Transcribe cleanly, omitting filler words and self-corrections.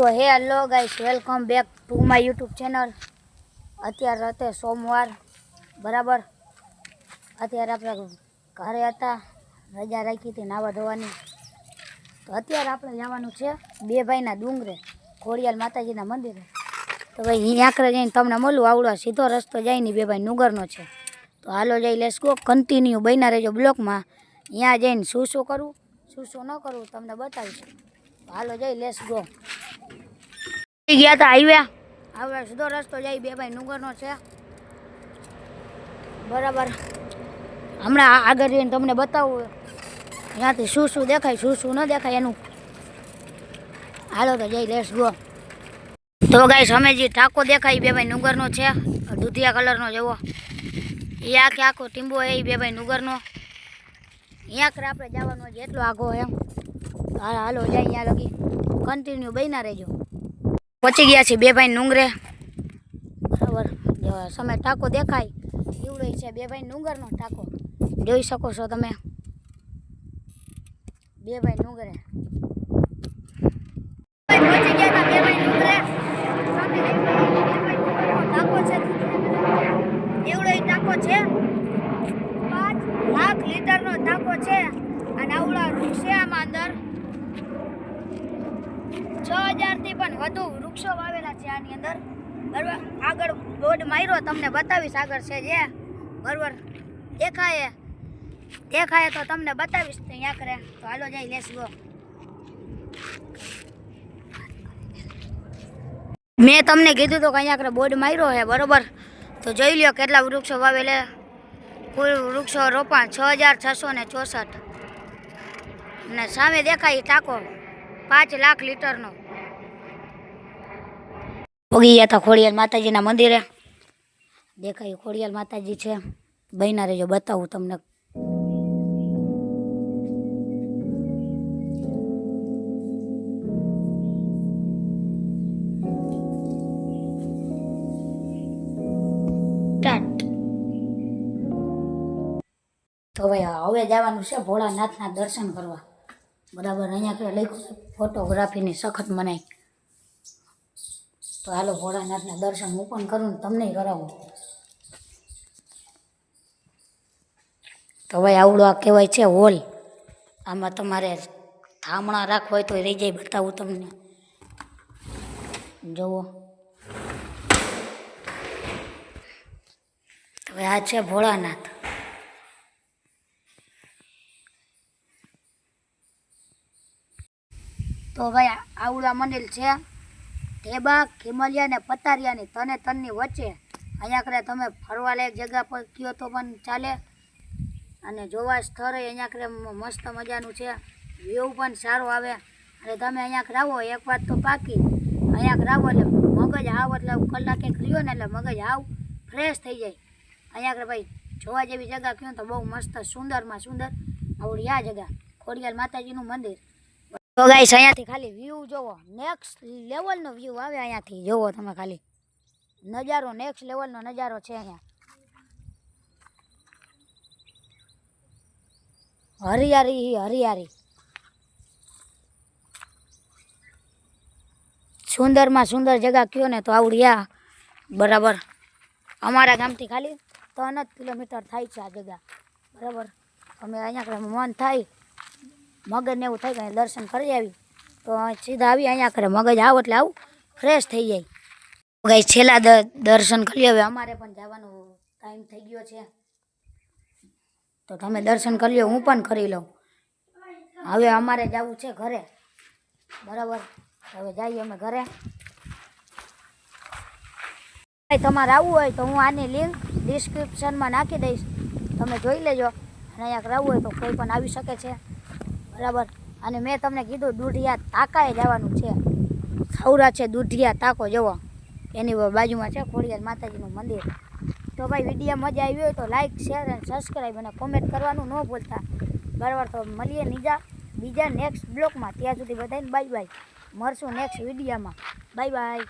તો hello guys, welcome back to my YouTube channel. અત્યારે રાતે સોમવાર બરાબર। અત્યારે આપણે ઘરે હતા, રજા રાખી હતી નાવા ધોવાની। તો અત્યારે આપણે જવાનું છે બે ભાઈના ડુંગરે, ખોડિયાલ માતાજીના મંદિરે। તો ભાઈ અહીં આખરે જઈને તમને મળું, આવડો સીધો રસ્તો જાય ને બે ભાઈ નુગરનો છે। તો હાલો જઈ લેટ્સ ગો, કન્ટિન્યુ બન્યા રહેજો બ્લોકમાં। ત્યાં જઈને શું કરવું શું ન કરવું તમને બતાવીશ। તો હાલો જઈ લેટ્સ ગો। ગયા હતા હાઈવે સીધો રસ્તો જાય બે ભાઈ નુગરનો છે બરાબર। હમણાં આગળ જઈને તમને બતાવું ત્યાંથી શું દેખાય શું ન દેખાય એનું। હાલો તો જઈ લેટ્સ ગો। તો ગાઈસ અમે જે ટાંકો દેખાય બે ભાઈ નુગરનો છે, દૂધિયા કલરનો જેવો, એ આખો ટીંબો એ બે ભાઈ નુગરનો। અહીંયા કરે આપણે જવાનું છે, એટલો આગો એમ। હાલો જાય ત્યાં લગી કન્ટિન્યુ બન્યા રહેજો। પહોંચી ગયા છે બે ભાઈ નુંગરે બરાબર। સમય ટાંકો દેખાય એવડો છે બે ભાઈ નુંગરનો ટાંકો, જોઈ શકો છો તમે બે ભાઈ નુંગરે। પહોંચી ગયા હતા બે ભાઈ નુંગરે, ટાંકો છે એવડો ટાંકો છે, 5 લાખ લીટરનો ટાંકો છે। અને આવડા વૃક્ષ છે આમાં અંદર 6000 થી પણ વધુ વૃક્ષો વાવેલા છે આની અંદર બરાબર। આગળ બોર્ડ માર્યો તમને બતાવીશ, આગળ છે જે બરાબર દેખાય તો તમને બતાવીશ ત્યાં કરે। તો હાલો જઈ લેટ્સ ગો। મેં તમને કીધું તો કે અહીંયા આગળ બોર્ડ માર્યો છે બરોબર, તો જોઈ લ્યો કેટલા વૃક્ષો વાવેલા। કુલ વૃક્ષો રોપણ 6664 અને સામે દેખાય ટાંકો 5 લાખ લીટરનો। પગી ગયા હતા ખોડિયાલ માતાજીના મંદિરે, દેખાય ખોડિયાલ માતાજી છે, બન્યા રહેજો બતાવું તમને। તો ભાઈ હવે જવાનું છે ભોળાનાથના દર્શન કરવા બરાબર। અહીંયા કે લખ્યું છે ફોટોગ્રાફીની સખત મનાઈ। તો હાલો ભોળાનાથના દર્શન હું પણ કરું ને તમને કરાવું। તો ભાઈ આવડો આ કહેવાય છે હોલ, આમાં તમારે થામણા રાખવા હોય તો રહી જાય, બતાવું તમને જુઓ। તો ભાઈ આ છે ભોળાનાથ। તો ભાઈ આવડા મંદિર છે ઢેબા, ખીમલિયા ને પતારિયાની તનની વચ્ચે। અહીંયા કરે તમે ફરવા લાયક જગ્યા પર કયો તો પણ ચાલે, અને જોવા સ્થળ અહીંયા કરે મસ્ત મજાનું છે, વ્યૂ પણ સારો આવે। અને તમે અહીંયા કરે આવો એક વાત તો પાકી, અહીંયા કરે આવો એટલે મગજ હાવ એટલે કલાક એક રહ્યો ને એટલે મગજ હાવ ફ્રેશ થઈ જાય। અહીંયા કરે ભાઈ જોવા જેવી જગ્યા કયો તો બહુ મસ્ત સુંદરમાં સુંદર આવડી આ જગ્યા ખોડિયાલ માતાજીનું મંદિર। તો ગાઈસ અહીંયાથી ખાલી વ્યૂ જોવો, નેક્સ્ટ લેવલનો વ્યૂ આવે અહીંયાથી, જોવો તમે ખાલી નજારો, નેક્સ્ટ લેવલનો નજારો છે અહીંયા। હરિયાળી સુંદરમાં સુંદર જગ્યા કયો ને તો આવડી આ બરાબર। અમારા ગામથી ખાલી 3 કિલોમીટર થાય છે આ જગ્યા બરાબર। અમે અહીંયા મન થાય મગજને એવું થાય કે દર્શન કરી આવી તો સીધા આવી અહીંયા કરે, મગજ આવ એટલે આવું ફ્રેશ થઈ જાય। ગાઈસ છેલ્લા દર્શન કરી, હવે અમારે પણ જવાનો ટાઈમ થઈ ગયો છે, તો તમે દર્શન કરી લો, હું પણ કરી લઉં। હવે અમારે જવું છે ઘરે બરાબર। હવે જઈએ અમે ઘરે। તમારે આવવું હોય તો હું આની લિંક ડિસ્ક્રિપ્શનમાં નાખી દઈશ, તમે જોઈ લેજો। અને અહીંયા આવવું હોય તો કોઈ પણ આવી શકે છે બરાબર। અને મેં તમને કીધું દૂધિયા તાકાએ જવાનું છે, ખવરા છે દૂધિયા તાકો જવો, એની બાજુમાં છે ખોડિયાલ માતાજીનું મંદિર। તો ભાઈ વિડીયો મજા આવી હોય તો લાઇક, શેર અને સબસ્ક્રાઈબ અને કોમેન્ટ કરવાનું ન ભૂલતા બરાબર। તો મળીએ બીજા નેક્સ્ટ બ્લોગમાં, ત્યાં સુધી બધાને બાય બાય, મળશું નેક્સ્ટ વિડીયોમાં, બાય બાય।